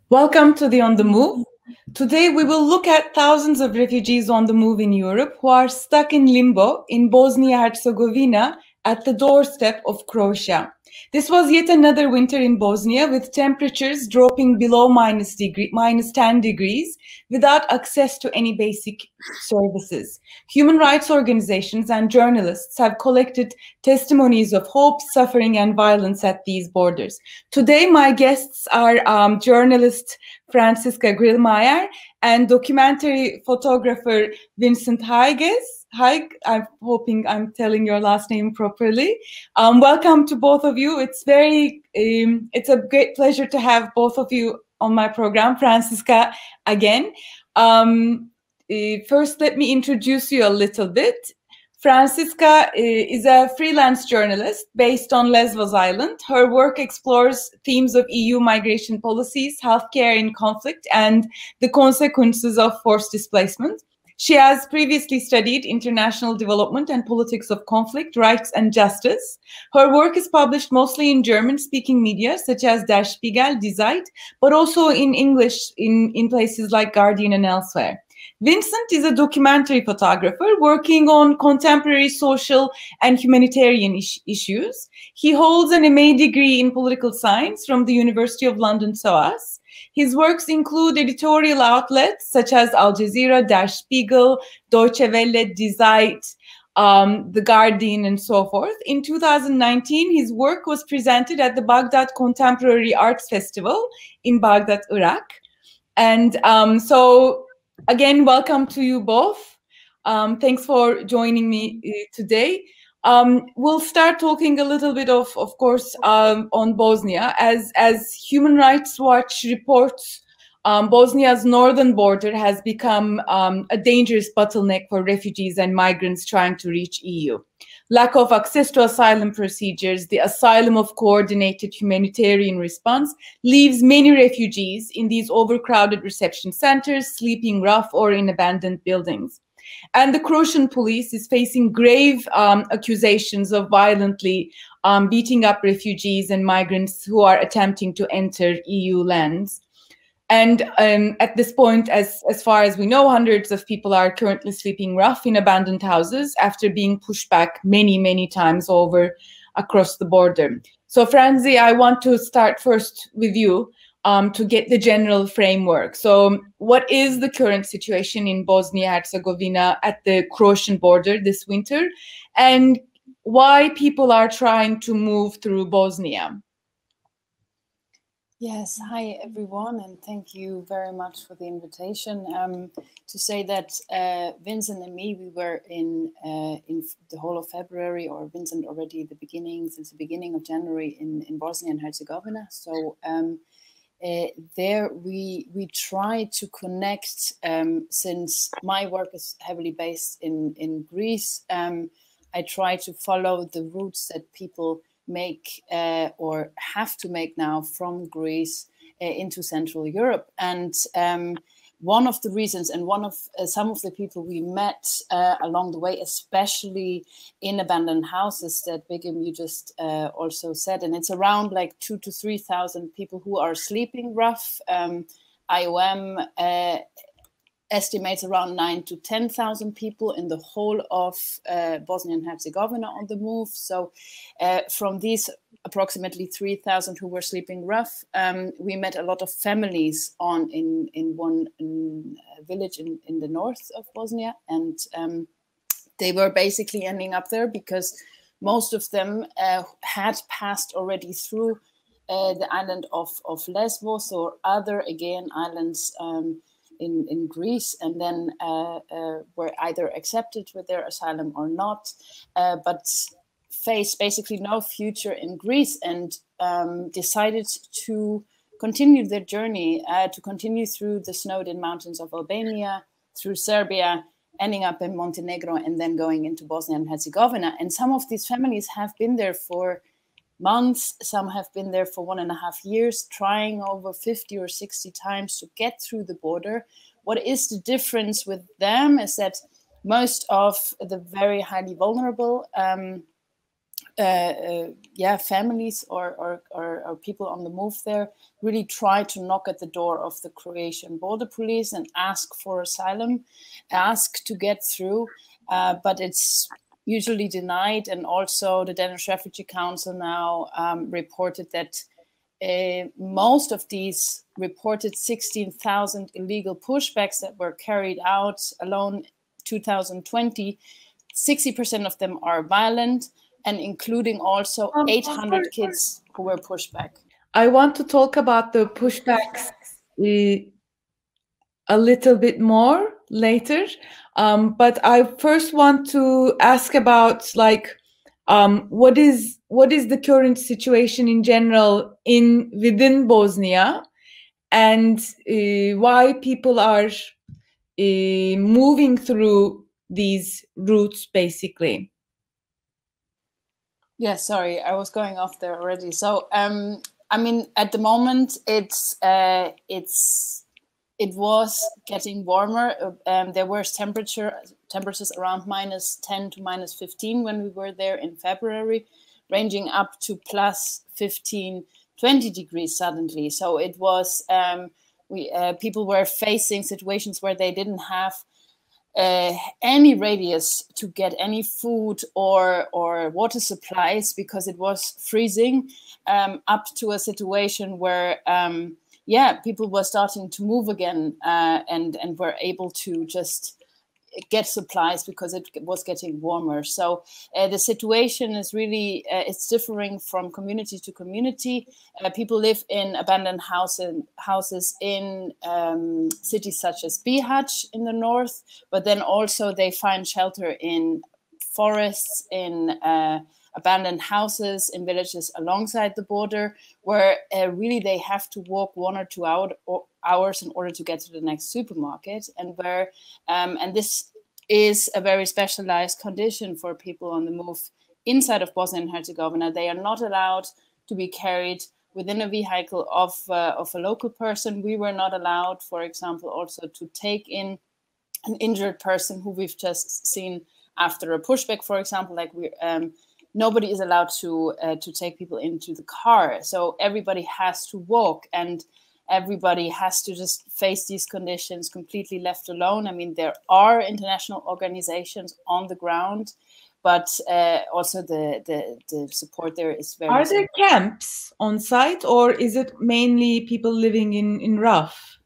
Welcome to the On the Move. Today we will look at thousands of refugees on the move in Europe who are stuck in limbo in Bosnia-Herzegovina at the doorstep of Croatia. This was yet another winter in Bosnia with temperatures dropping below minus 10 degrees without access to any basic services. Human rights organizations and journalists have collected testimonies of hope, suffering, and violence at these borders. Today, my guests are journalist Franziska Grillmeier and documentary photographer Vincent Huygens. I'm hoping I'm telling your last name properly. Welcome to both of you. It's a great pleasure to have both of you on my program. Franziska, again. First, let me introduce you a little bit. Franziska is a freelance journalist based on Lesbos Island. Her work explores themes of EU migration policies, healthcare in conflict, and the consequences of forced displacement. She has previously studied international development and politics of conflict, rights, and justice. Her work is published mostly in German-speaking media, such as Der Spiegel, Die Zeit, but also in English in places like Guardian and elsewhere. Vincent is a documentary photographer working on contemporary social and humanitarian issues. He holds an MA degree in political science from the University of London SOAS. His works include editorial outlets such as Al Jazeera, Der Spiegel, Deutsche Welle, Die Zeit, The Guardian, and so forth. In 2019, his work was presented at the Baghdad Contemporary Arts Festival in Baghdad, Iraq. And again, welcome to you both. Thanks for joining me today. We'll start talking a little bit of course, on Bosnia. As Human Rights Watch reports, Bosnia's northern border has become a dangerous bottleneck for refugees and migrants trying to reach EU. Lack of access to asylum procedures, the asylum of coordinated humanitarian response leaves many refugees in these overcrowded reception centers, sleeping rough or in abandoned buildings. And the Croatian police is facing grave accusations of violently beating up refugees and migrants who are attempting to enter EU lands. And at this point, as far as we know, hundreds of people are currently sleeping rough in abandoned houses after being pushed back many, many times over across the border. So Franzi, I want to start first with you to get the general framework. So what is the current situation in Bosnia-Herzegovina at the Croatian border this winter, and why people are trying to move through Bosnia? Yes, hi everyone, and thank you very much for the invitation. To say that Vincent and me, we were in the whole of February, or Vincent already since the beginning of January in Bosnia and Herzegovina. So there we try to connect, since my work is heavily based in Greece. I try to follow the routes that people make or have to make now from Greece into Central Europe. And one of the reasons, and one of some of the people we met along the way, especially in abandoned houses that Begum, you just also said, and it's around like 2,000 to 3,000 people who are sleeping rough. IOM estimates around 9,000 to 10,000 people in the whole of Bosnia and Herzegovina on the move. So from these approximately 3,000 who were sleeping rough, we met a lot of families in one village in the north of Bosnia. And they were basically ending up there because most of them had passed already through the island of Lesbos or other, again, islands in Greece, and then were either accepted with their asylum or not, but faced basically no future in Greece, and decided to continue their journey, to continue through the snowed-in mountains of Albania, through Serbia, ending up in Montenegro, and then going into Bosnia and Herzegovina. And some of these families have been there for months, some have been there for 1.5 years, trying over 50 or 60 times to get through the border. What is the difference with them is that most of the very highly vulnerable families or people on the move there really try to knock at the door of the Croatian border police and ask for asylum, ask to get through, but it's usually denied. And also the Danish Refugee Council now reported that most of these reported 16,000 illegal pushbacks that were carried out alone 2020, 60% of them are violent, and including also 800 kids who were pushed back. I want to talk about the pushbacks a little bit more later, but I first want to ask about like what is the current situation in general within Bosnia, and why people are moving through these routes, basically. Yeah, sorry, I was going off there already. So, I mean, at the moment, it was getting warmer. There were temperatures around -10 to -15 when we were there in February, ranging up to +15, 20 degrees suddenly. So it was people were facing situations where they didn't have any radius to get any food or water supplies because it was freezing, up to a situation where people were starting to move again and were able to just get supplies because it was getting warmer. So the situation is really, it's differing from community to community. People live in abandoned houses in cities such as Bihać in the north, but then also they find shelter in forests, in abandoned houses, in villages alongside the border, where really they have to walk 1 or 2 hours in order to get to the next supermarket, and where and this is a very specialized condition for people on the move inside of Bosnia and Herzegovina. They are not allowed to be carried within a vehicle of a local person. We were not allowed, for example, also to take in an injured person who we've just seen after a pushback, for example. Like nobody is allowed to take people into the car. So everybody has to walk, and everybody has to just face these conditions completely left alone. I mean, there are international organizations on the ground, but also the support there is very... Are there camps on site, or is it mainly people living in Raf?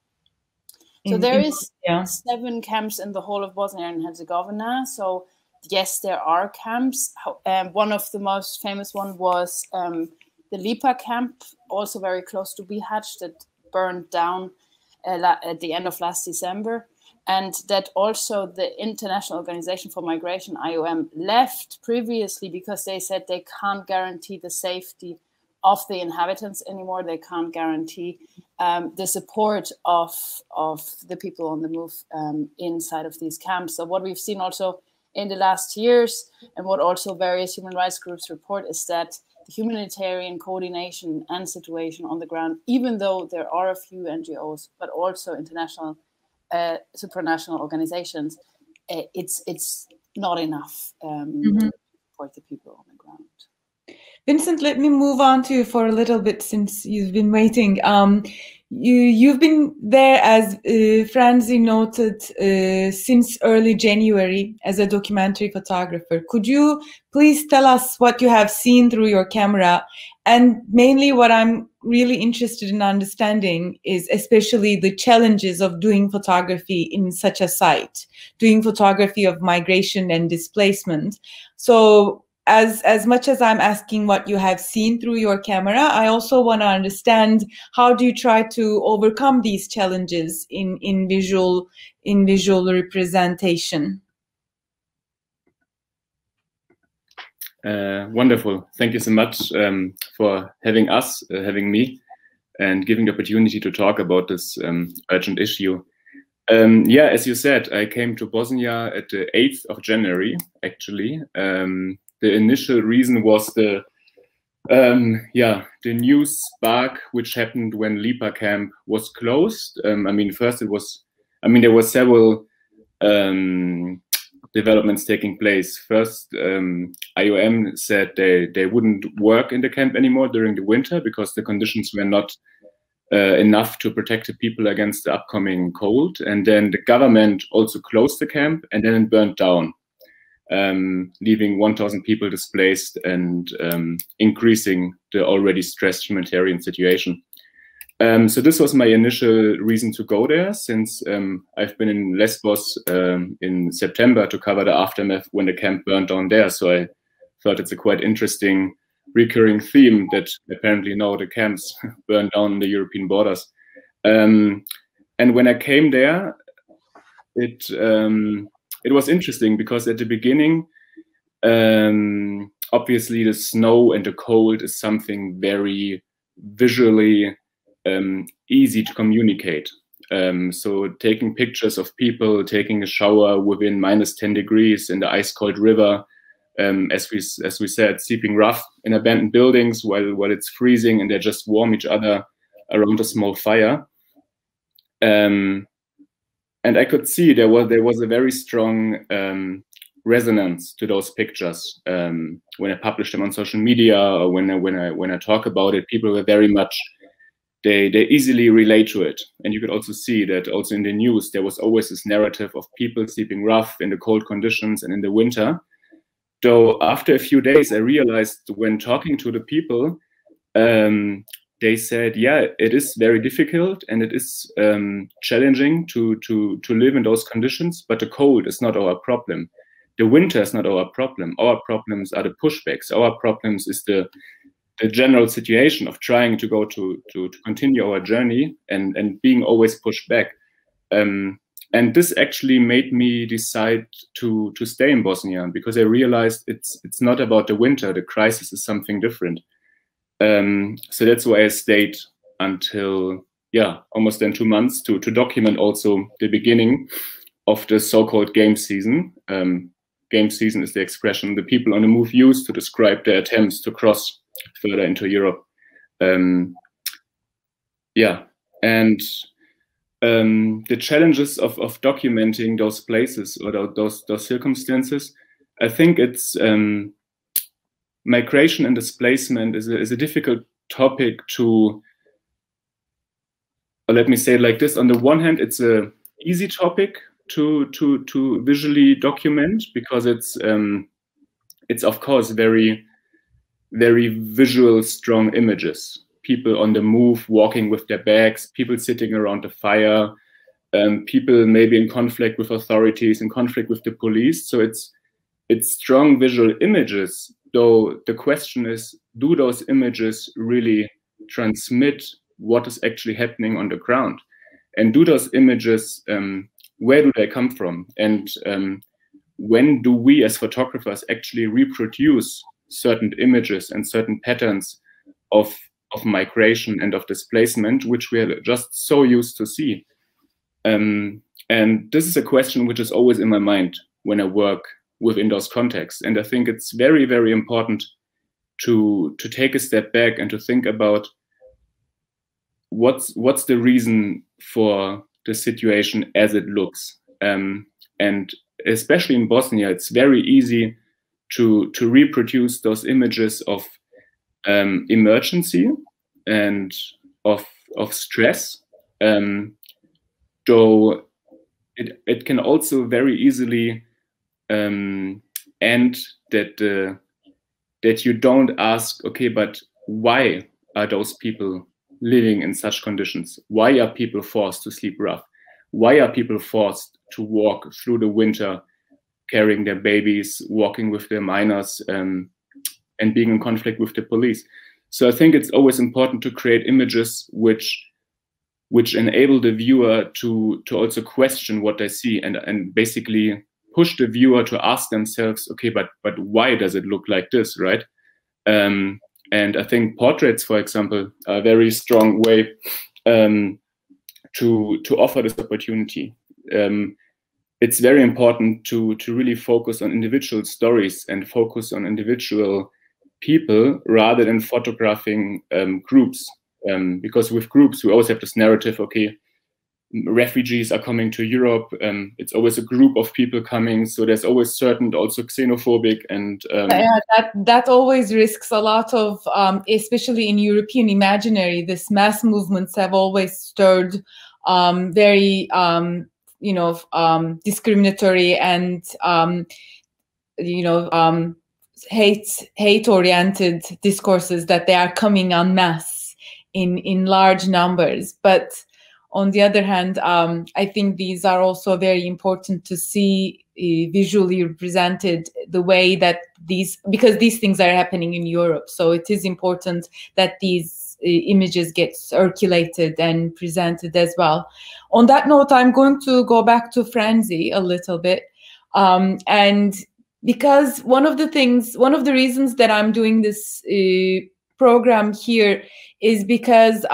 So there is 7 camps in the whole of Bosnia and Herzegovina. So yes, there are camps. One of the most famous one was the Lipa camp, also very close to Bihać, that burned down at the end of last December. And that also the International Organization for Migration, IOM, left previously because they said they can't guarantee the safety of the inhabitants anymore. They can't guarantee the support of the people on the move inside of these camps. So what we've seen also in the last years, and what also various human rights groups report, is that the humanitarian coordination and situation on the ground, even though there are a few NGOs, but also international supranational organizations, it's not enough to support the people on the ground. Vincent, let me move on to you for a little bit since you've been waiting. You've been there, as Franzi noted, since early January as a documentary photographer. Could you please tell us what you have seen through your camera? And mainly what I'm really interested in understanding is especially the challenges of doing photography in such a site, doing photography of migration and displacement. So as much as I'm asking what you have seen through your camera, I also want to understand how do you try to overcome these challenges in visual representation. Wonderful. Thank you so much for having us, having me, and giving the opportunity to talk about this urgent issue. Yeah, as you said, I came to Bosnia at the 8th of January, actually. The initial reason was the news spark which happened when Lipa camp was closed. I mean, first it was, there were several developments taking place. First, IOM said they wouldn't work in the camp anymore during the winter because the conditions were not enough to protect the people against the upcoming cold. And then the government also closed the camp, and then it burned down, leaving 1,000 people displaced and increasing the already stressed humanitarian situation. So this was my initial reason to go there, since I've been in Lesbos in September to cover the aftermath when the camp burned down there. So I thought it's a quite interesting recurring theme that apparently now the camps burned down on the European borders. And when I came there, it was interesting because at the beginning, obviously the snow and the cold is something very visually easy to communicate. So taking pictures of people taking a shower within -10 degrees in the ice-cold river, as we said, sleeping rough in abandoned buildings while it's freezing and they just warm each other around a small fire. And I could see there was a very strong resonance to those pictures. When I published them on social media or when I talk about it, people were very much, they easily relate to it. And you could also see that also in the news, there was always this narrative of people sleeping rough in the cold conditions and in the winter. Though after a few days, I realized when talking to the people, they said, yeah, it is very difficult and it is challenging to live in those conditions, but the cold is not our problem. The winter is not our problem. Our problems are the pushbacks. Our problems is the general situation of trying to go to continue our journey and being always pushed back. And this actually made me decide to stay in Bosnia, because I realized it's not about the winter. The crisis is something different. So that's why I stayed until, yeah, almost then 2 months to document also the beginning of the so-called game season. Game season is the expression the people on the move use to describe their attempts to cross further into Europe. Yeah, and the challenges of documenting those places or those circumstances, I think it's migration and displacement is a difficult topic to, or let me say it like this. On the one hand, it's a easy topic to visually document, because it's of course very visual, strong images. People on the move, walking with their bags, people sitting around the fire, people maybe in conflict with authorities, in conflict with the police. So it's strong visual images, though the question is, do those images really transmit what is actually happening on the ground? And do those images, where do they come from? And when do we as photographers actually reproduce certain images and certain patterns of migration and of displacement, which we are just so used to see? And this is a question which is always in my mind when I work within those contexts. And I think it's very, very important to take a step back and to think about what's the reason for the situation as it looks. And especially in Bosnia, it's very easy to reproduce those images of emergency and of stress, though it can also very easily end that you don't ask, okay, but why are those people living in such conditions? Why are people forced to sleep rough? Why are people forced to walk through the winter carrying their babies, walking with their minors, and being in conflict with the police? So I think it's always important to create images which enable the viewer to also question what they see and basically push the viewer to ask themselves, okay, but why does it look like this, right? And I think portraits, for example, are a very strong way to offer this opportunity. It's very important to really focus on individual stories and focus on individual people rather than photographing groups. Because with groups, we always have this narrative, okay, refugees are coming to Europe. It's always a group of people coming, so there's always certain also xenophobic and yeah, that always risks a lot of, especially in European imaginary. This mass movements have always stirred very discriminatory and hate oriented discourses, that they are coming en masse in large numbers. But on the other hand, I think these are also very important to see visually represented, the way that because these things are happening in Europe. So it is important that these images get circulated and presented as well. On that note, I'm going to go back to Franzi a little bit. And because one of the reasons that I'm doing this program here is because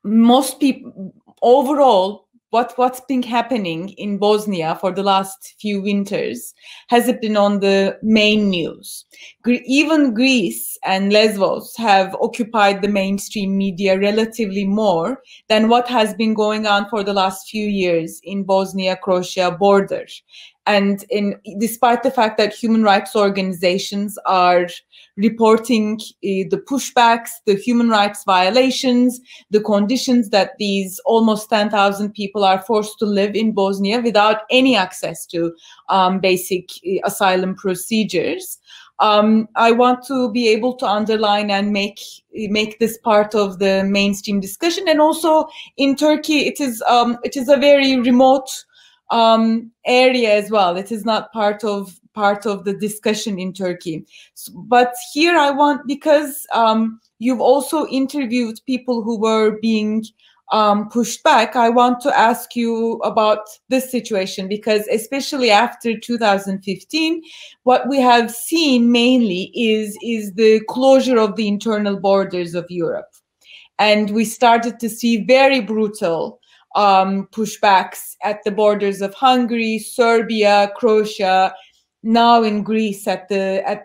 most people overall, what's been happening in Bosnia for the last few winters hasn't been on the main news. Even Greece and Lesbos have occupied the mainstream media relatively more than what has been going on for the last few years in Bosnia-Croatia border. And despite the fact that human rights organizations are reporting the pushbacks, the human rights violations, the conditions that these almost 10,000 people are forced to live in Bosnia without any access to basic asylum procedures, I want to be able to underline and make this part of the mainstream discussion. And also in Turkey, it is a very remote area as well. It is not part of the discussion in Turkey. But here I want, because you've also interviewed people who were being pushed back, I want to ask you about this situation, because especially after 2015, what we have seen mainly is the closure of the internal borders of Europe. And we started to see very brutal pushbacks at the borders of Hungary, Serbia, Croatia, now in Greece at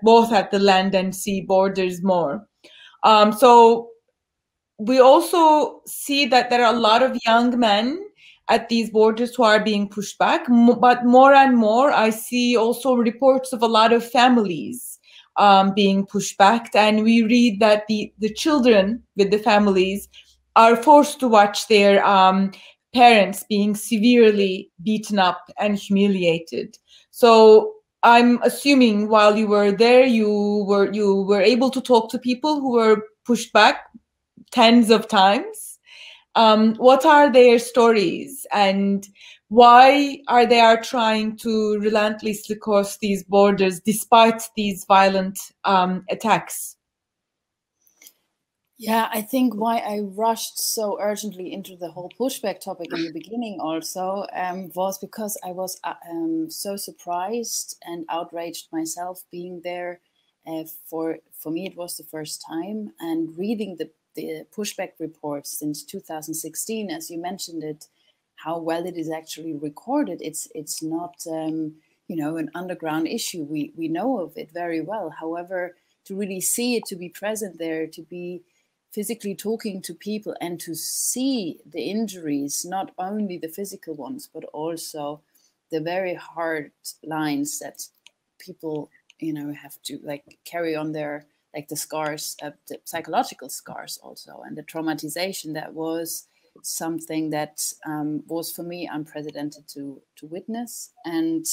both the land and sea borders more. So we also see that there are a lot of young men at these borders who are being pushed back, but more and more I see also reports of a lot of families being pushed back, and we read that the children with the families are forced to watch their parents being severely beaten up and humiliated. So I'm assuming while you were there, you were able to talk to people who were pushed back tens of times. What are their stories, and why are they trying to relentlessly cross these borders despite these violent attacks? Yeah, I think why I rushed so urgently into the whole pushback topic in the beginning also was because I was so surprised and outraged myself being there. For me, it was the first time, and reading the pushback reports since 2016, as you mentioned it, how well it is actually recorded. It's not an underground issue. We know of it very well. However, to really see it, to be present there, to be physically talking to people and to see the injuries, not only the physical ones, but also the very hard lines that people, have to carry on their, the scars, the psychological scars also, and the traumatization, that was something that was for me unprecedented to witness. And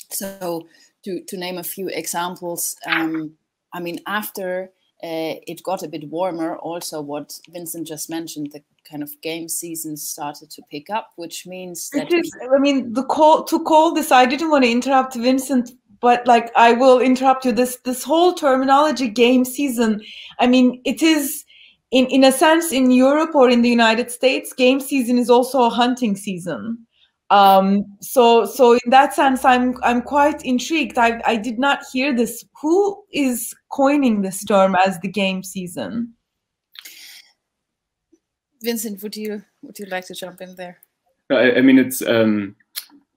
so to name a few examples, after it got a bit warmer, also what Vincent just mentioned, the kind of game season started to pick up, which means that the call this, I didn't want to interrupt Vincent, but I will interrupt you. This whole terminology, game season, it is in a sense in Europe or in the United States, game season is also a hunting season. So in that sense, I'm quite intrigued. I did not hear this. Who is coining this term as the game season? Vincent, would you like to jump in there?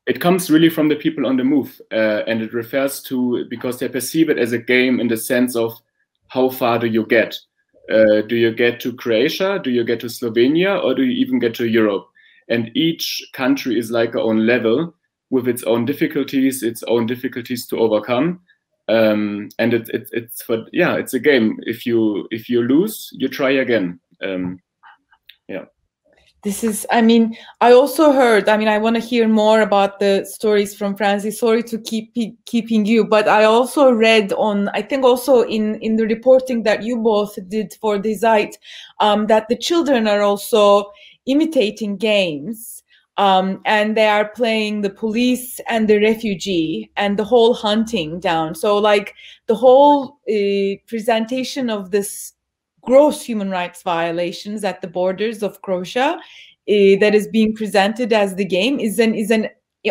It comes really from the people on the move, and it refers to, because they perceive it as a game in the sense of how far do you get. Do you get to Croatia? Do you get to Slovenia? Or do you even get to Europe? And each country is like a own level with its own difficulties to overcome. And it's it's a game. If you lose, you try again. Yeah. This is, I mean, I also heard, I mean, I want to hear more about the stories from Francis. Sorry to keeping you, but I also read on, I think also in the reporting that you both did for the site, that the children are also imitating games, and they are playing the police and the refugee and the whole hunting down. So like the whole presentation of this gross human rights violations at the borders of Croatia that is being presented as the game is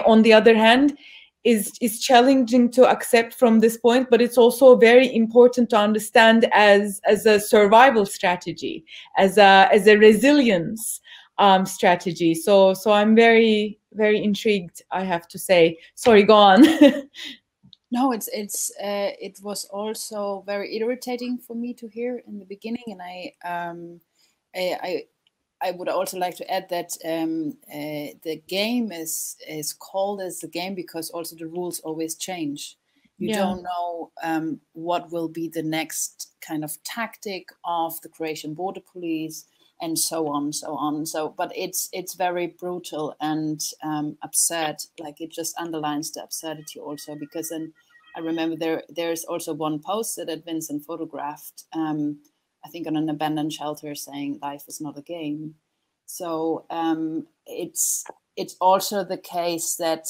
on the other hand is challenging to accept from this point, but it's also very important to understand as a survival strategy, as a resilience strategy. So I'm very, very intrigued, I have to say. Sorry, go on. No, it was also very irritating for me to hear in the beginning, and I would also like to add that the game is called as the game because also the rules always change. You don't know what will be the next kind of tactic of the Croatian border police, and so on, so on. So, but it's very brutal and absurd. Like it just underlines the absurdity also, because then I remember there's also one post that Vincent photographed, I think on an abandoned shelter, saying life is not a game. So it's also the case that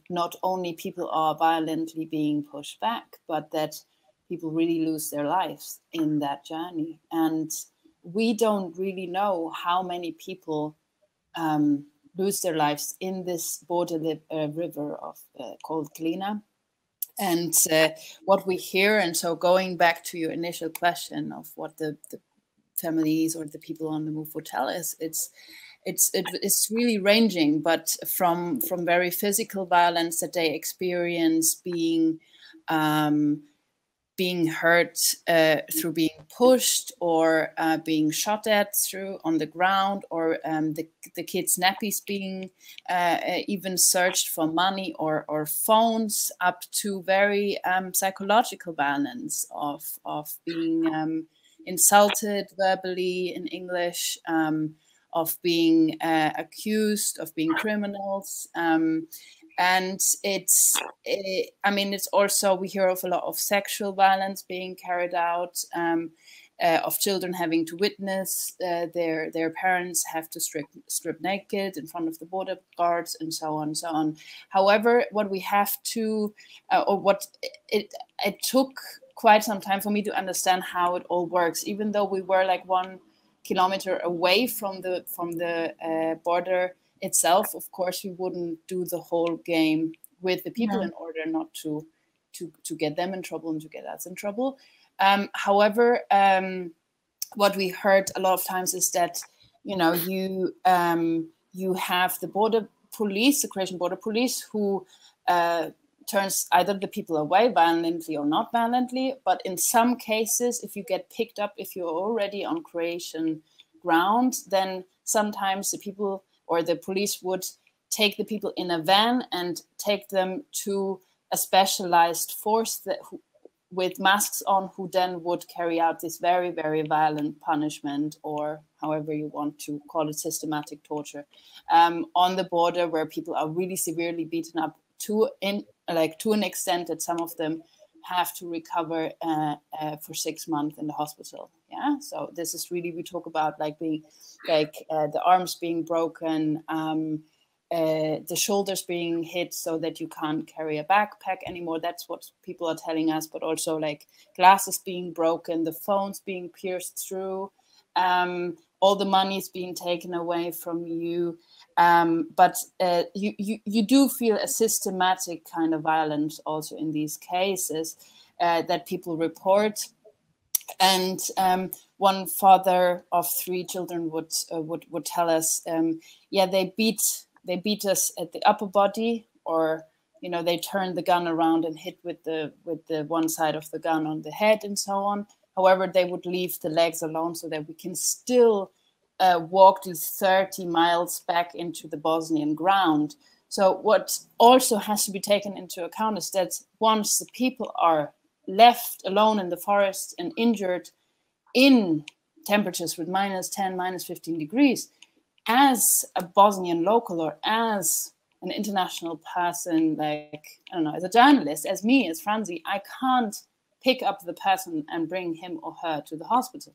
not only people are violently being pushed back, but that people really lose their lives in that journey. And we don't really know how many people lose their lives in this border river called Glina. And what we hear, and so going back to your initial question of what the families or the people on the move would tell us, it's really ranging, but from very physical violence that they experience, being hurt through being pushed or being shot at through on the ground, or the kids' nappies being even searched for money or phones, up to very psychological violence of being insulted verbally in English, of being accused of being criminals. And I mean, it's also, we hear of a lot of sexual violence being carried out, of children having to witness their parents have to strip naked in front of the border guards, and so on and so on. However, what we have to, or what it took quite some time for me to understand how it all works, even though we were like 1 kilometer away from the border itself. Of course, we wouldn't do the whole game with the people in order not to get them in trouble and to get us in trouble. However, what we heard a lot of times is that, you know, you have the border police, the Croatian border police, who turns either the people away violently or not violently. But in some cases, if you get picked up, if you're already on Croatian ground, then sometimes the people or the police would take the people in a van and take them to a specialized force with masks on, who then would carry out this very, very violent punishment, or however you want to call it, systematic torture, on the border, where people are really severely beaten up to an extent that some of them have to recover for 6 months in the hospital. Yeah, so this is really, we talk about like being like the arms being broken, the shoulders being hit so that you can't carry a backpack anymore. That's what people are telling us. But also like glasses being broken, the phones being pierced through, all the money's being taken away from you. But you do feel a systematic kind of violence also in these cases that people report. And one father of 3 children would tell us, yeah, they beat us at the upper body, or, you know, they turn the gun around and hit with the one side of the gun on the head and so on. However, they would leave the legs alone so that we can still walk these 30 miles back into the Bosnian ground. So what also has to be taken into account is that once the people are left alone in the forest and injured in temperatures with -10, -15 degrees, as a Bosnian local or as an international person, like, I don't know, as a journalist, as me, as Franzi, I can't pick up the person and bring him or her to the hospital.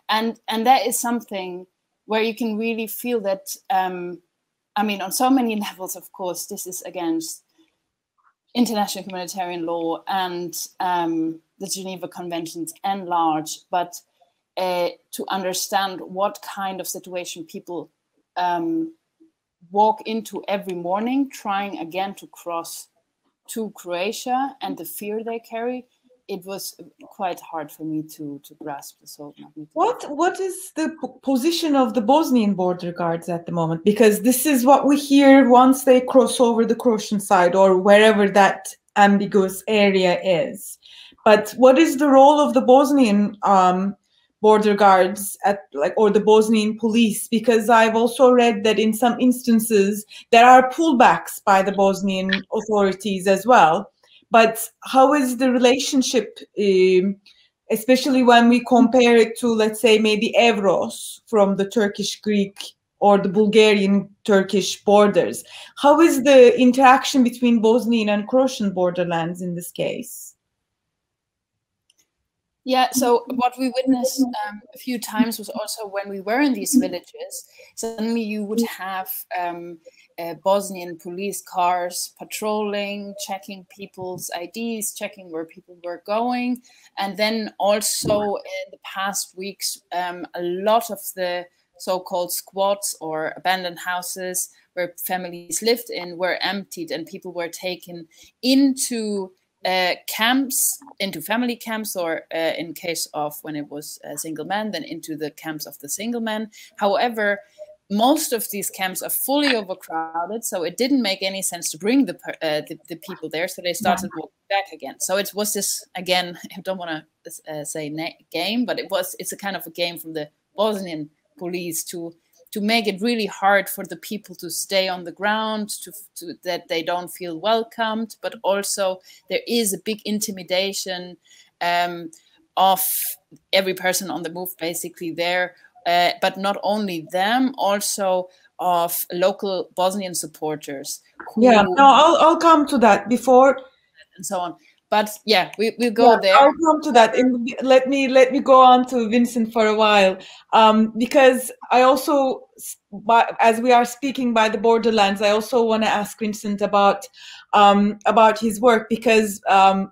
And that is something where you can really feel that, I mean, on so many levels, of course, this is against international humanitarian law and the Geneva Conventions and large, but to understand what kind of situation people walk into every morning, trying again to cross to Croatia, and the fear they carry, it was quite hard for me to grasp this whole magnitude. What is the position of the Bosnian border guards at the moment? Because this is what we hear once they cross over the Croatian side or wherever that ambiguous area is. But what is the role of the Bosnian border guards or the Bosnian police? Because I've also read that in some instances there are pullbacks by the Bosnian authorities as well. But how is the relationship, especially when we compare it to, let's say, maybe Evros from the Turkish-Greek or the Bulgarian-Turkish borders? How is the interaction between Bosnian and Croatian borderlands in this case? Yeah, so what we witnessed a few times was also when we were in these villages, suddenly you would have Bosnian police cars patrolling, checking people's IDs, checking where people were going. And then also in the past weeks, a lot of the so-called squats or abandoned houses where families lived in were emptied and people were taken into camps, into family camps, or in case of when it was a single man, then into the camps of the single men. However, most of these camps are fully overcrowded, so it didn't make any sense to bring the people there, so they started walking back again. So it was this, again, I don't want to say game, but it's a kind of a game from the Bosnian police to make it really hard for the people to stay on the ground, to that they don't feel welcomed, but also there is a big intimidation of every person on the move basically there, but not only them, also of local Bosnian supporters. Yeah, no, I'll come to that before. And so on. But yeah, we'll go there. I'll come to that. And let me go on to Vincent for a while, because I also, as we are speaking by the borderlands, I also want to ask Vincent about his work, because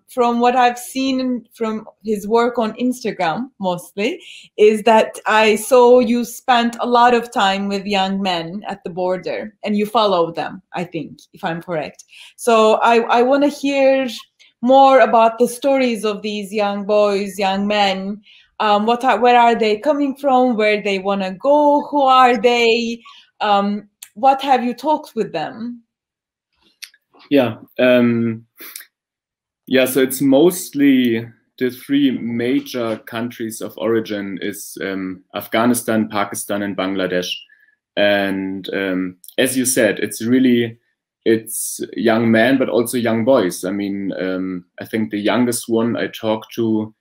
from what I've seen from his work on Instagram mostly, is that I saw you spent a lot of time with young men at the border, and you follow them, I think, if I'm correct. So I want to hear more about the stories of these young boys, young men. Where are they coming from? Where they want to go? Who are they? What have you talked with them? Yeah, yeah. So it's mostly the three major countries of origin is Afghanistan, Pakistan, and Bangladesh. And as you said, it's young men, but also young boys. I mean, I think the youngest one I talked to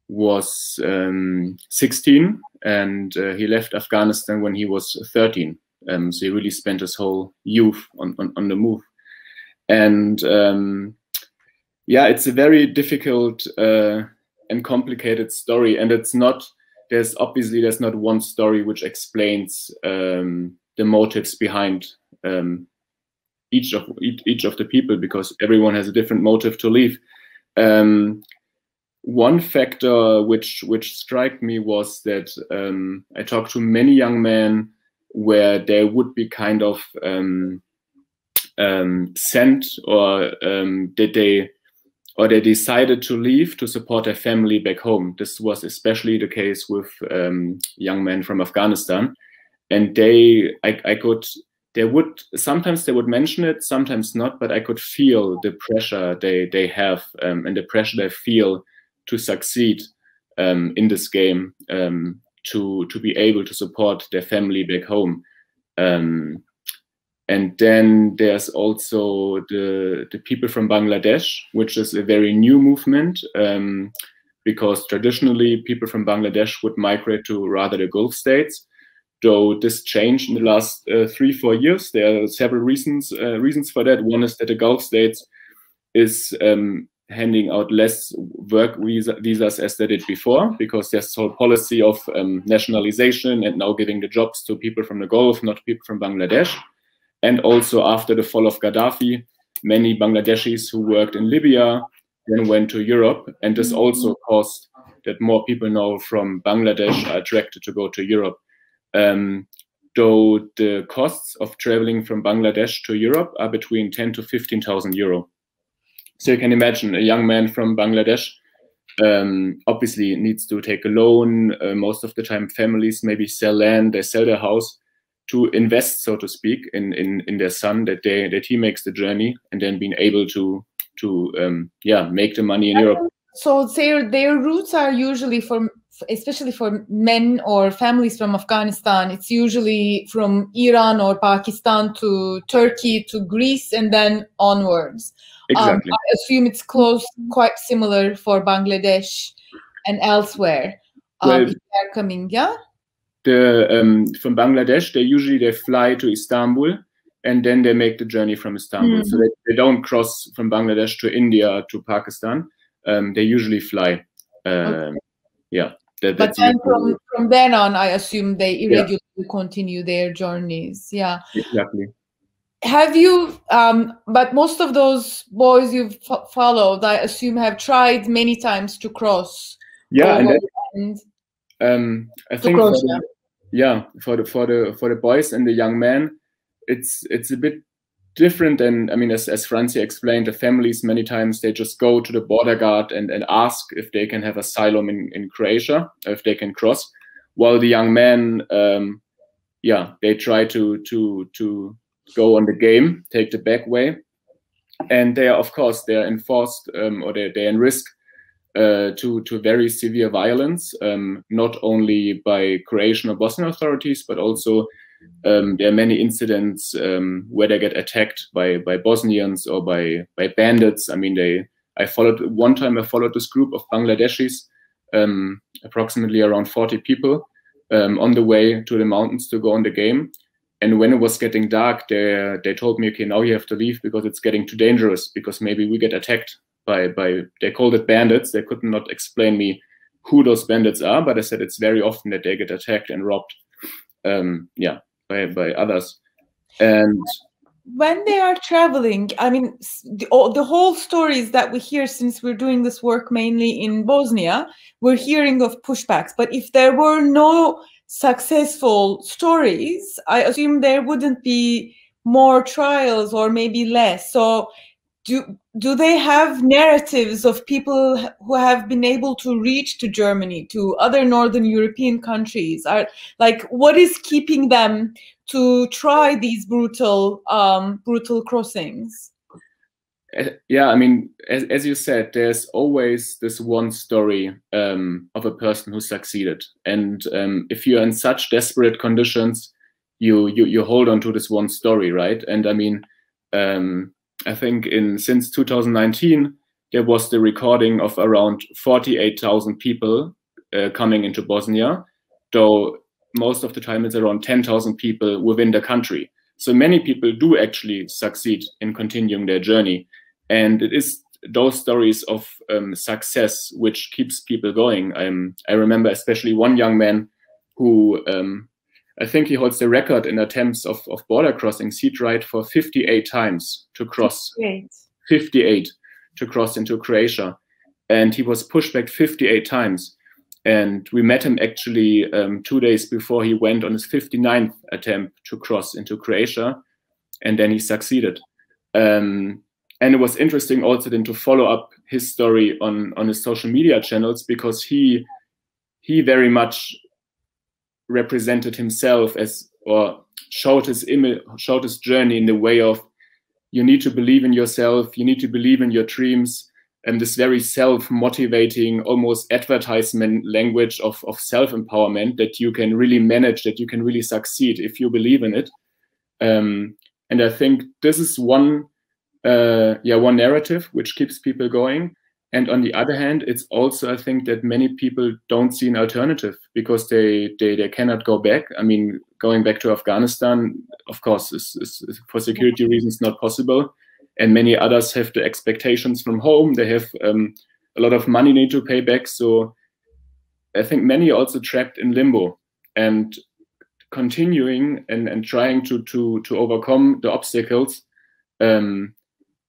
was 16, and he left Afghanistan when he was 13. So he really spent his whole youth on the move. And yeah, it's a very difficult and complicated story. And there's not one story which explains the motives behind each of the people, because everyone has a different motive to leave. One factor which struck me was that I talked to many young men where they would be kind of sent, or they decided to leave to support their family back home. This was especially the case with young men from Afghanistan, and sometimes they would mention it, sometimes not, but I could feel the pressure they have and the pressure they feel to succeed in this game to be able to support their family back home. And then there's also the people from Bangladesh, which is a very new movement, because traditionally people from Bangladesh would migrate to rather the Gulf states. Though this changed in the last 3-4 years. There are several reasons for that. One is that the Gulf states is handing out less work visas as they did before, because there's this whole policy of nationalization and now giving the jobs to people from the Gulf, not people from Bangladesh. And also after the fall of Gaddafi, many Bangladeshis who worked in Libya then went to Europe. And this also caused that more people now from Bangladesh are attracted to go to Europe. Though the costs of traveling from Bangladesh to Europe are between 10 to 15,000 euro. So you can imagine a young man from Bangladesh obviously needs to take a loan. Most of the time families maybe sell land, they sell their house to invest, so to speak, in their son, that he makes the journey and then being able to make the money in Europe. So their roots are usually especially for men or families from Afghanistan, it's usually from Iran or Pakistan to Turkey to Greece and then onwards. Exactly. I assume it's quite similar for Bangladesh and elsewhere. Well, if they're coming, yeah? From Bangladesh, they fly to Istanbul and then they make the journey from Istanbul. So they don't cross from Bangladesh to India to Pakistan. They usually fly. Okay. Yeah. But then from then on, I assume they irregularly continue their journeys. Yeah. Exactly. Have you, but most of those boys you've followed, I assume, have tried many times to cross. Yeah, I think for the boys and the young men, it's a bit different than, I mean, as Francie explained, the families many times they just go to the border guard and ask if they can have asylum in Croatia, if they can cross, while the young men, they try to go on the game, take the back way, and they are enforced or they're in risk to very severe violence, not only by Croatian or Bosnian authorities, but also there are many incidents where they get attacked by Bosnians or by bandits. I mean, I followed this group of Bangladeshis, approximately around 40 people, on the way to the mountains to go on the game. And when it was getting dark, they told me, okay, now you have to leave because it's getting too dangerous, because maybe we get attacked by they called it bandits. They could not explain me who those bandits are, but I said it's very often that they get attacked and robbed, by others. And when they are traveling, I mean, the whole stories that we hear, since we're doing this work mainly in Bosnia, we're hearing of pushbacks. But if there were no successful stories, I assume there wouldn't be more trials, or maybe less. So do they have narratives of people who have been able to reach to Germany, to other Northern European countries? What is keeping them to try these brutal crossings? Yeah, I mean, as you said, there's always this one story of a person who succeeded, and if you're in such desperate conditions, you hold on to this one story, right? And I mean, I think since 2019 there was the recording of around 48,000 people coming into Bosnia, though most of the time it's around 10,000 people within the country. So many people do actually succeed in continuing their journey. And it is those stories of success which keeps people going. I remember especially one young man who, I think he holds the record in attempts of border crossings. He tried for 58 times to cross. 58 to cross into Croatia. And he was pushed back 58 times. And we met him actually 2 days before he went on his 59th attempt to cross into Croatia. And then he succeeded. And it was interesting also then to follow up his story on his social media channels, because he very much represented himself or showed his image, showed his journey in the way of, you need to believe in yourself, you need to believe in your dreams, this very self-motivating, almost advertisement language of self-empowerment that you can really manage, that you can really succeed if you believe in it. And I think this is one narrative which keeps people going. And on the other hand, it's also, I think, that many people don't see an alternative because they cannot go back. I mean, going back to Afghanistan, of course, is for security reasons not possible. And many others have the expectations from home. They have a lot of money need to pay back. So I think many are also trapped in limbo and continuing and trying to overcome the obstacles.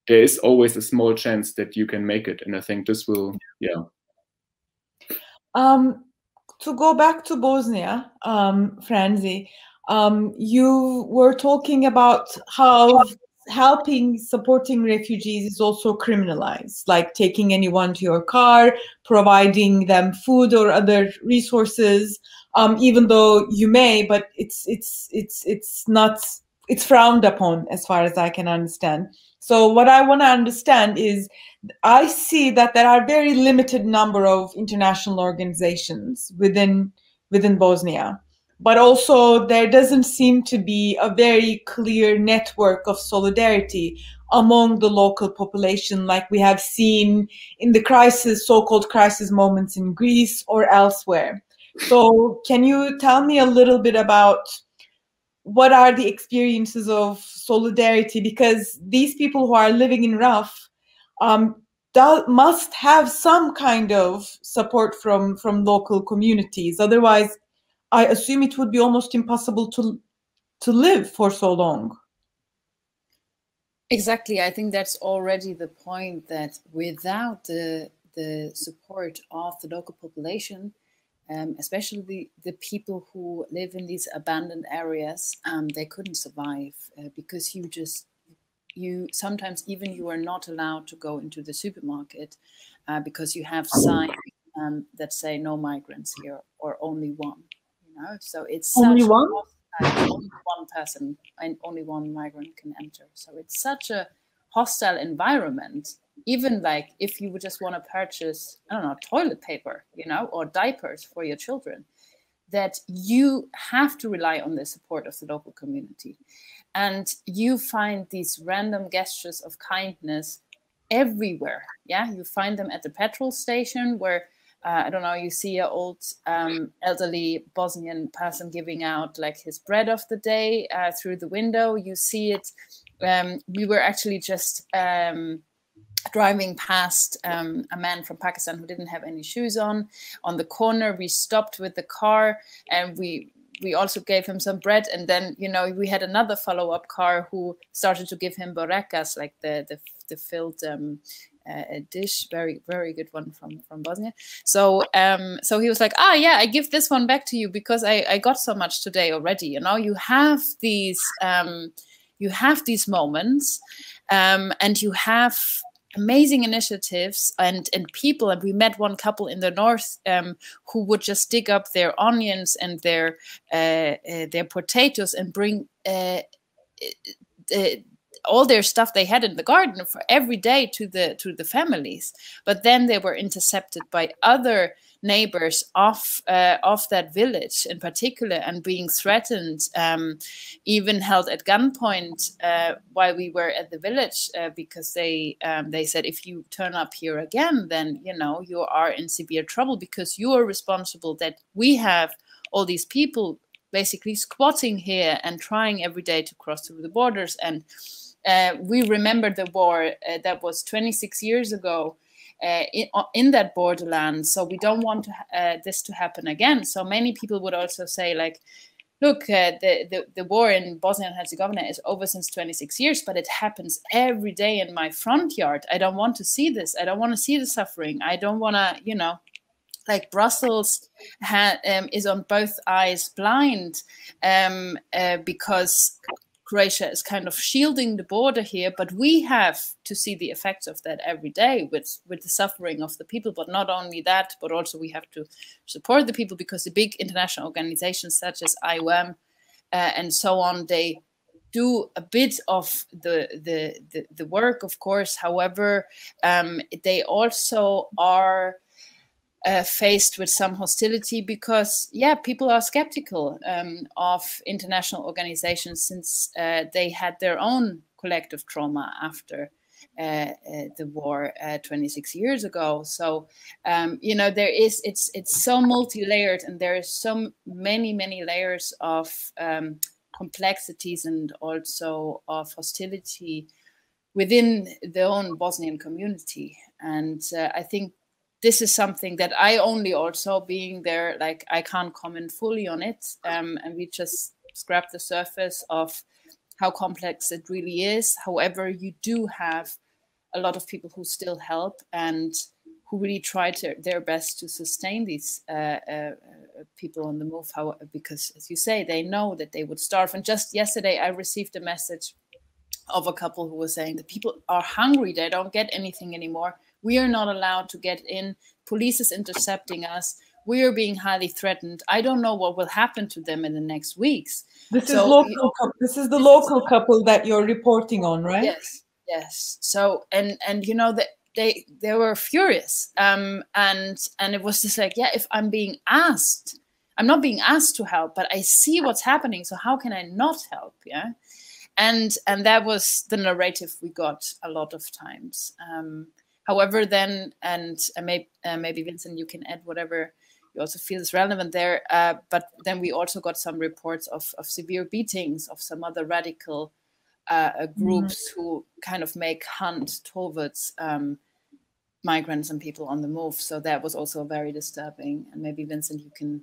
There is always a small chance that you can make it. And I think this will, To go back to Bosnia, Franzi, you were talking about how supporting refugees is also criminalized, like taking anyone to your car, providing them food or other resources, even though you may, but it's frowned upon as far as I can understand. So what I want to understand is, I see that there are very limited number of international organizations within Bosnia, but also there doesn't seem to be a very clear network of solidarity among the local population like we have seen in the so-called crisis moments in Greece or elsewhere. So can you tell me a little bit about what are the experiences of solidarity? Because these people who are living in Raf must have some kind of support from local communities. Otherwise, I assume it would be almost impossible to live for so long. Exactly. I think that's already the point, that without the support of the local population, especially the people who live in these abandoned areas, they couldn't survive because sometimes even you are not allowed to go into the supermarket because you have signs that say no migrants here, or only one. So it's only one? Only one person and only one migrant can enter. So it's such a hostile environment. Even like if you would just want to purchase, I don't know, toilet paper, or diapers for your children, that you have to rely on the support of the local community. And you find these random gestures of kindness everywhere. Yeah, you find them at the petrol station where, I don't know, you see an old elderly Bosnian person giving out like his bread of the day through the window. You see it. We were actually just driving past a man from Pakistan who didn't have any shoes on the corner. We stopped with the car and we also gave him some bread. And then, we had another follow-up car who started to give him borekas, like the filled dish, very, very good one from Bosnia. So so he was like, yeah, I give this one back to you because I got so much today already. You have these moments and you have amazing initiatives and people. And we met one couple in the north who would just dig up their onions and their potatoes and bring all their stuff they had in the garden for every day to the families. But then they were intercepted by other neighbors of that village in particular and being threatened, even held at gunpoint while we were at the village because they said, if you turn up here again, then you are in severe trouble because you are responsible that we have all these people basically squatting here and trying every day to cross through the borders. And we remember the war that was 26 years ago in that borderland. So we don't want this to happen again. So many people would also say, like, look, the war in Bosnia and Herzegovina is over since 26 years, but it happens every day in my front yard. I don't want to see this. I don't want to see the suffering. I don't want to, like Brussels is on both eyes blind because Croatia is kind of shielding the border here, but we have to see the effects of that every day with the suffering of the people. But not only that, but also we have to support the people because the big international organizations such as IOM and so on, they do a bit of the work, of course. However, they also are faced with some hostility because, yeah, people are skeptical of international organizations since they had their own collective trauma after the war 26 years ago. So, you know, it's so multi-layered, and there is so many layers of complexities and also of hostility within the own Bosnian community. And I think this is something that I only also being there, like I can't comment fully on it. And we just scrap the surface of how complex it really is. However, you do have a lot of people who still help and who really try their best to sustain these people on the move. Because as you say, they know that they would starve. And just yesterday, I received a message of a couple who was saying that people are hungry. They don't get anything anymore. We are not allowed to get in. Police is intercepting us. We are being highly threatened. I don't know what will happen to them in the next weeks. This is local. This is the local couple that you're reporting on, right? Yes, yes. So and you know that they were furious. And it was just like, yeah, if I'm being asked, I'm not being asked to help, but I see what's happening. So how can I not help? Yeah. And that was the narrative we got a lot of times. However, then, and maybe Vincent, you can add whatever you also feel is relevant there. But then we also got some reports of severe beatings of some other radical groups who kind of make hunt towards migrants and people on the move. So that was also very disturbing. And maybe Vincent, you can.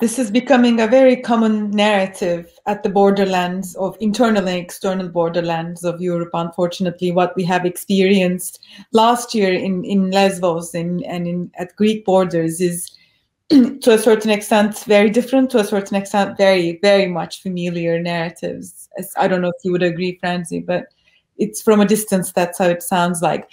This is becoming a very common narrative at the borderlands of internal and external borderlands of Europe. Unfortunately, what we have experienced last year in Lesbos and at Greek borders is to a certain extent very different, to a certain extent very, very much familiar narratives. I don't know if you would agree, Franzi, but it's from a distance, that's how it sounds like.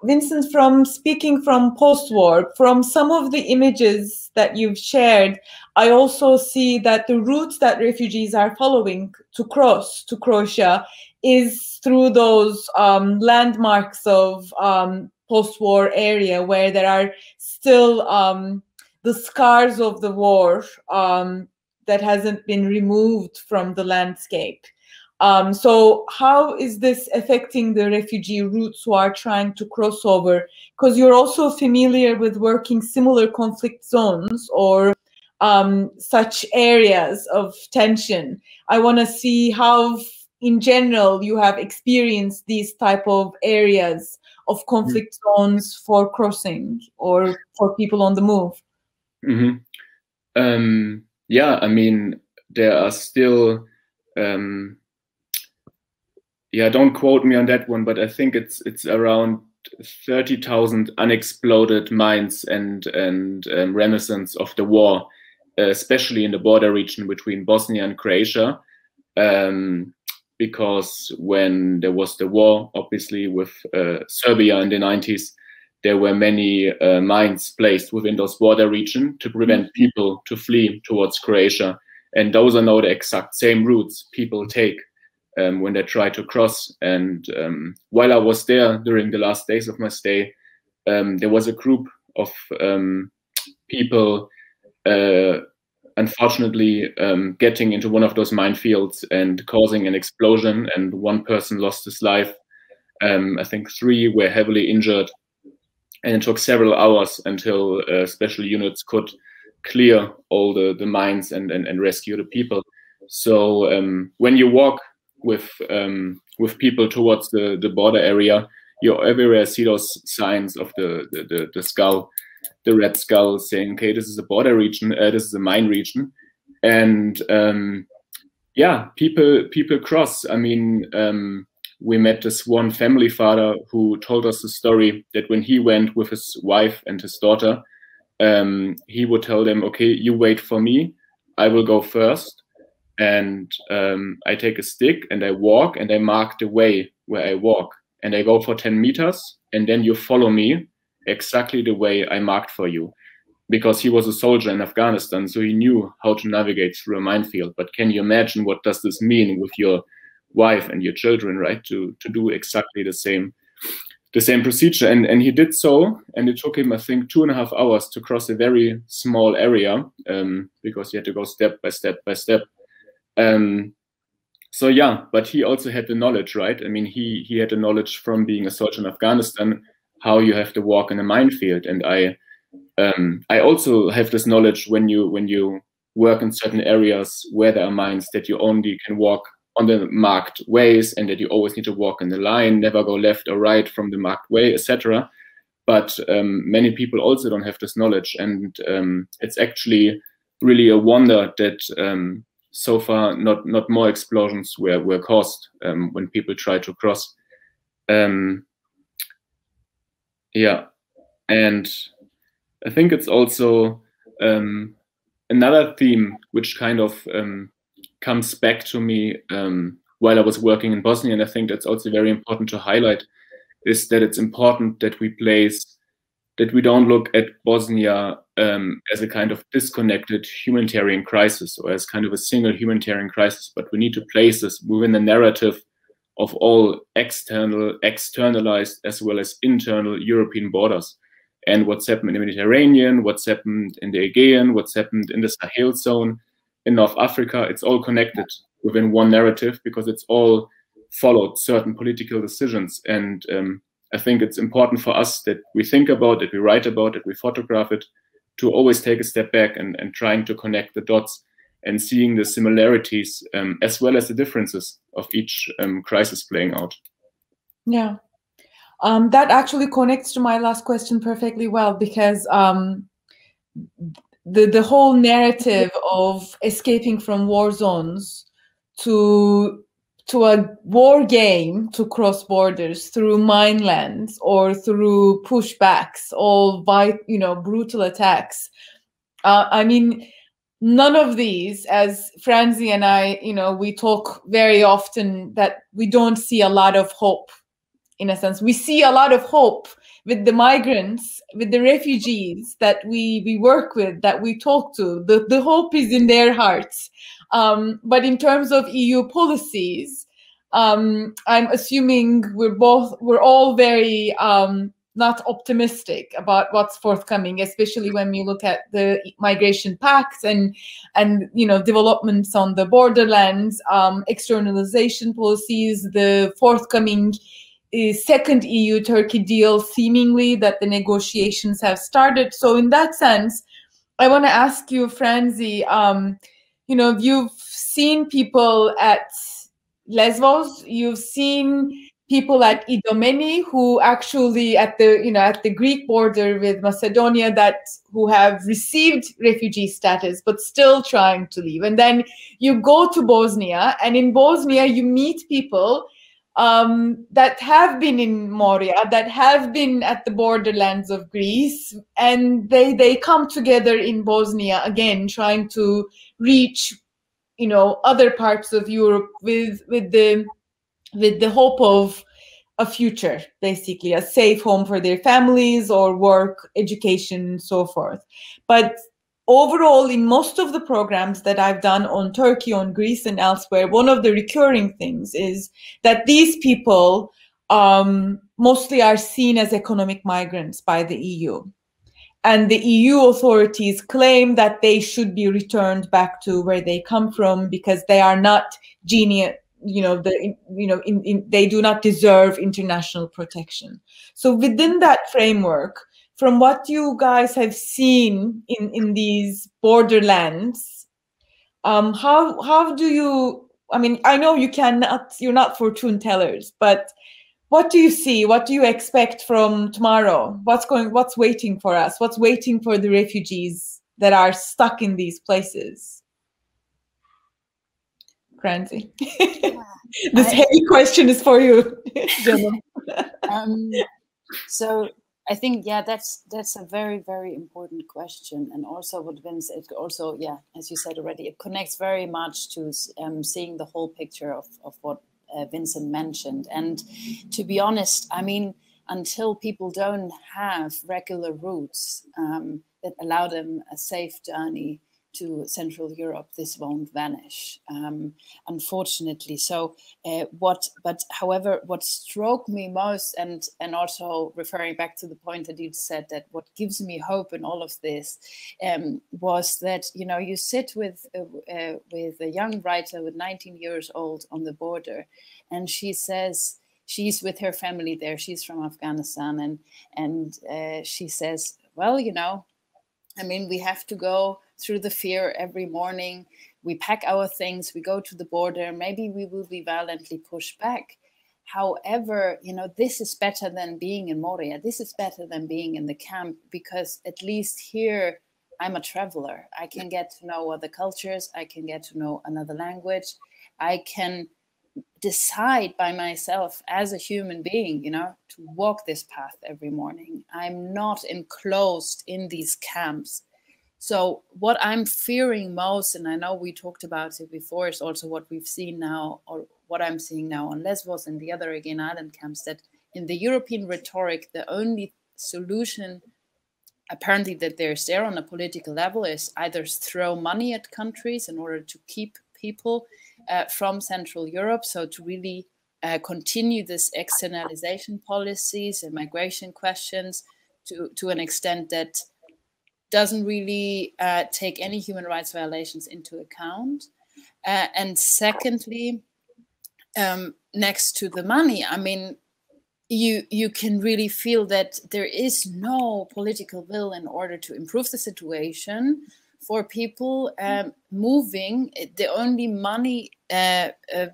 Vincent, from speaking from post-war, from some of the images that you've shared, I also see that the routes that refugees are following to cross to Croatia is through those landmarks of post-war area where there are still the scars of the war that hasn't been removed from the landscape. So how is this affecting the refugee routes who are trying to cross over? Because you're also familiar with working similar conflict zones or such areas of tension. I want to see how, in general, you have experienced these type of areas of conflict zones for crossing or for people on the move. Yeah, I mean, there are still... yeah, don't quote me on that one, but I think it's around 30,000 unexploded mines and remnants of the war, especially in the border region between Bosnia and Croatia, because when there was the war, obviously with Serbia in the 90s, there were many mines placed within those border region to prevent people to flee towards Croatia, and those are now the exact same routes people take when they try to cross. And while I was there during the last days of my stay, there was a group of people unfortunately getting into one of those minefields and causing an explosion, and one person lost his life. I think 3 were heavily injured, and it took several hours until special units could clear all the mines and rescue the people. So when you walk with people towards the border area, you everywhere see those signs of the skull, the red skull, saying, okay, this is a border region, this is a mine region. And yeah, people cross. I mean, we met this one family father who told us the story that when he went with his wife and his daughter, he would tell them, okay, you wait for me, I will go first. And I take a stick and I walk and I mark the way where I walk, and I go for 10 meters, and then you follow me exactly the way I marked for you. because he was a soldier in Afghanistan, so he knew how to navigate through a minefield. But can you imagine what does this mean with your wife and your children, right? To do exactly the same procedure. And he did so, and it took him, I think, 2.5 hours to cross a very small area, because he had to go step by step by step. So yeah, but he also had the knowledge, right? I mean, he had the knowledge from being a soldier in Afghanistan, how you have to walk in a minefield. And I also have this knowledge when you work in certain areas where there are mines, that you only can walk on the marked ways, and that you always need to walk in the line, never go left or right from the marked way, etc. But many people also don't have this knowledge, and it's actually really a wonder that so far not more explosions were caused when people try to cross. Yeah, and I think it's also another theme which kind of comes back to me while I was working in Bosnia, and I think that's also very important to highlight, is that it's important that we don't look at Bosnia as a kind of disconnected humanitarian crisis, or as kind of a single humanitarian crisis, but we need to place this within the narrative of all externalized as well as internal European borders. And what's happened in the Mediterranean, what's happened in the Aegean, what's happened in the Sahel zone, in North Africa, it's all connected within one narrative, because it's all followed certain political decisions. And I think it's important for us that we think about it, we write about it, we photograph it, to always take a step back and trying to connect the dots and seeing the similarities as well as the differences of each crisis playing out. Yeah. That actually connects to my last question perfectly well, because the whole narrative of escaping from war zones to a war game to cross borders through minelands or through pushbacks, all by brutal attacks. I mean, none of these, as Franzi and I, we talk very often that we don't see a lot of hope. In a sense, we see a lot of hope with the migrants, with the refugees that we work with, that we talk to. The hope is in their hearts. But in terms of EU policies, I'm assuming we're all very not optimistic about what's forthcoming, especially when we look at the migration pacts and developments on the borderlands, externalization policies, the forthcoming second EU-Turkey deal, seemingly that the negotiations have started. So in that sense, I want to ask you, Franzi, you've seen people at Lesbos, you've seen people at Idomeni who actually at the Greek border with Macedonia who have received refugee status but still trying to leave. And then you go to Bosnia, and in Bosnia you meet people that have been in Moria, that have been at the borderlands of Greece, and they come together in Bosnia again, trying to reach other parts of Europe with the hope of a future, basically a safe home for their families or work, education, and so forth. But overall, in most of the programs that I've done on Turkey, on Greece, and elsewhere, one of the recurring things is that these people mostly are seen as economic migrants by the EU. And the EU authorities claim that they should be returned back to where they come from because they are not they do not deserve international protection. So within that framework, from what you guys have seen in these borderlands, how do you? I mean, I know you're not fortune tellers, but what do you see? What do you expect from tomorrow? What's waiting for us? What's waiting for the refugees that are stuck in these places? Franzi, this heavy question is for you. So I think, that's a very, very important question. And also what Vince, as you said already, it connects very much to seeing the whole picture of what Vincent mentioned. And to be honest, I mean, until people don't have regular routes that allow them a safe journey to Central Europe, this won't vanish, unfortunately. So however, what struck me most, and also referring back to the point that you said, that what gives me hope in all of this was that, you know, you sit with a young writer with 19 years old on the border, and she says, she's with her family there, she's from Afghanistan, and she says, well, you know, I mean, we have to go through the fear every morning. We pack our things, we go to the border, maybe we will be violently pushed back. However, you know, this is better than being in Moria. This is better than being in the camp, because at least here I'm a traveler. I can get to know other cultures. I can get to know another language. I can decide by myself as a human being, you know, to walk this path every morning. I'm not enclosed in these camps. So what I'm fearing most, and I know we talked about it before, is also what we've seen now, or what I'm seeing now on Lesbos and the other Aegean island camps, that in the European rhetoric, the only solution apparently that there's there on a political level is either throw money at countries in order to keep people from Central Europe, so to really continue this externalization policies and migration questions to an extent that doesn't really take any human rights violations into account. And secondly, next to the money, I mean, you can really feel that there is no political will in order to improve the situation for people moving. The only money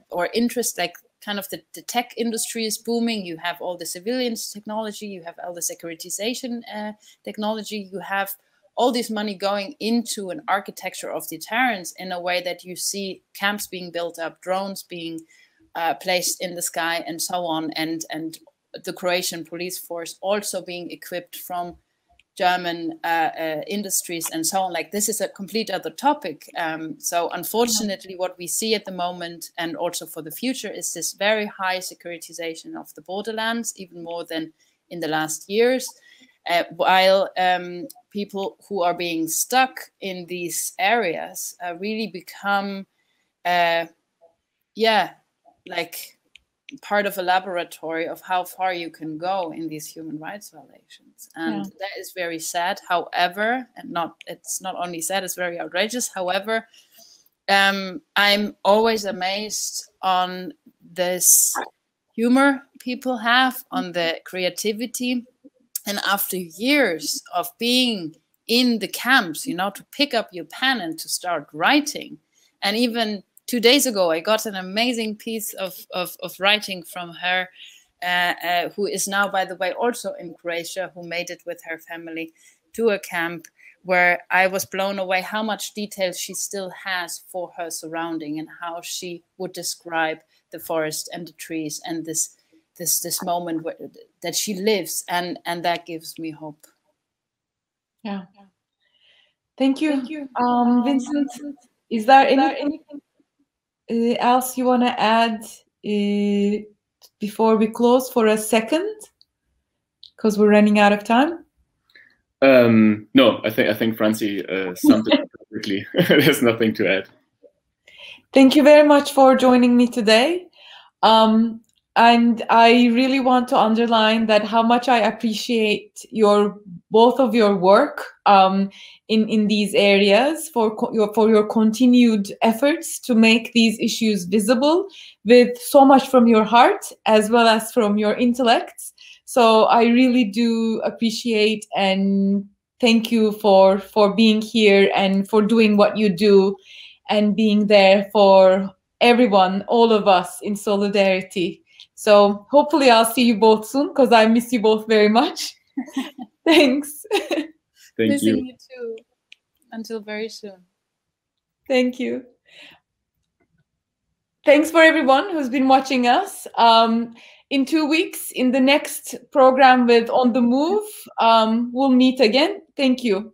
or interest, like kind of the tech industry is booming. You have all the civilians technology, you have all the securitization technology, you have all this money going into an architecture of deterrence in a way that you see camps being built up, drones being placed in the sky and so on, and the Croatian police force also being equipped from German industries and so on. Like, this is a complete other topic. So unfortunately, what we see at the moment, and also for the future, is this very high securitization of the borderlands, even more than in the last years, while people who are being stuck in these areas really become, like part of a laboratory of how far you can go in these human rights violations. And that is very sad. However, it's not only sad, it's very outrageous. However, I'm always amazed on this humor people have, on the creativity. And after years of being in the camps, you know, to pick up your pen and to start writing. And even 2 days ago, I got an amazing piece of writing from her, who is now, by the way, also in Croatia, who made it with her family to a camp, where I was blown away how much detail she still has for her surrounding, and how she would describe the forest and the trees and this moment that she lives, and that gives me hope. Yeah. Thank you. Vincent, is there anything else you want to add before we close for a second? Because we're running out of time. No, I think Franzi summed it up perfectly. There's nothing to add. Thank you very much for joining me today. And I really want to underline that how much I appreciate both of your work in these areas, for your continued efforts to make these issues visible, with so much from your heart as well as from your intellects. So I really do appreciate and thank you for being here and for doing what you do and being there for everyone, all of us, in solidarity. So hopefully I'll see you both soon, because I miss you both very much. Thanks. Thank you. Missing you too. Until very soon. Thank you. Thanks for everyone who's been watching us. In 2 weeks, in the next program with On the Move, we'll meet again. Thank you.